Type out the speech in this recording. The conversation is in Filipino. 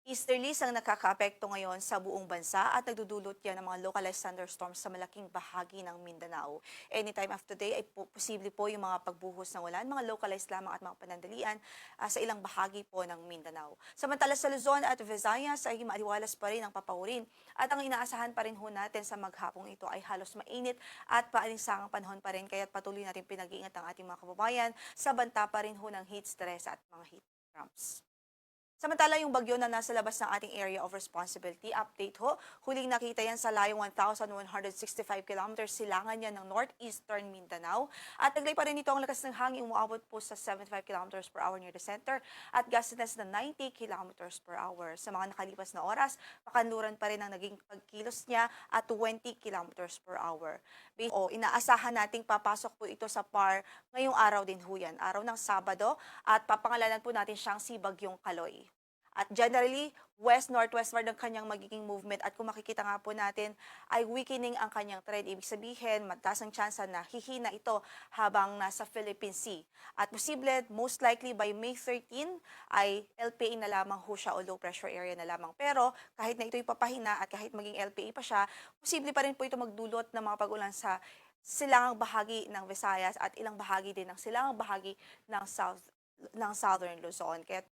Easterlies ang nakakaapekto ngayon sa buong bansa at nagdudulot yan ng mga localized thunderstorms sa malaking bahagi ng Mindanao. Anytime of today ay posible po yung mga pagbuhos ng ulan, mga localized lamang at mga panandalian sa ilang bahagi po ng Mindanao. Samantala sa Luzon at Visayas ay maaliwalas pa rin ang papaurin at ang inaasahan pa rin ho natin sa maghapong ito ay halos mainit at paalinsangang panahon pa rin kaya patuloy natin pinag-iingat ang ating mga kababayan sa banta pa rin ho ng heat stress at mga heat cramps. Samantala yung bagyo na nasa labas ng ating area of responsibility, update ho, huling nakita yan sa layong 1,165 kilometers silangan yan ng northeastern Mindanao. At naglay pa rin ito ang lakas ng hangin, umuabot po sa 75 kilometers per hour near the center at gustiness na 90 kilometers per hour. Sa mga nakalipas na oras, pakanluran pa rin ang naging pagkilos niya at 20 kilometers per hour. Inaasahan nating papasok po ito sa PAR ngayong araw din ho yan, araw ng Sabado, at papangalanan po natin siyang si Bagyong Kaloy. At generally, west-northwestward ang kanyang magiging movement at kung makikita nga po natin ay weakening ang kanyang trend. Ibig sabihin, mataas ang tsansa na hihina ito habang nasa Philippine Sea. At posible, most likely by May 13 ay LPA na lamang ho siya o low pressure area na lamang. Pero kahit na ito'y papahina at kahit maging LPA pa siya, posible pa rin po ito magdulot ng mga pag-ulan sa silangang bahagi ng Visayas at ilang bahagi din ng silangang bahagi ng Southern Luzon. Kaya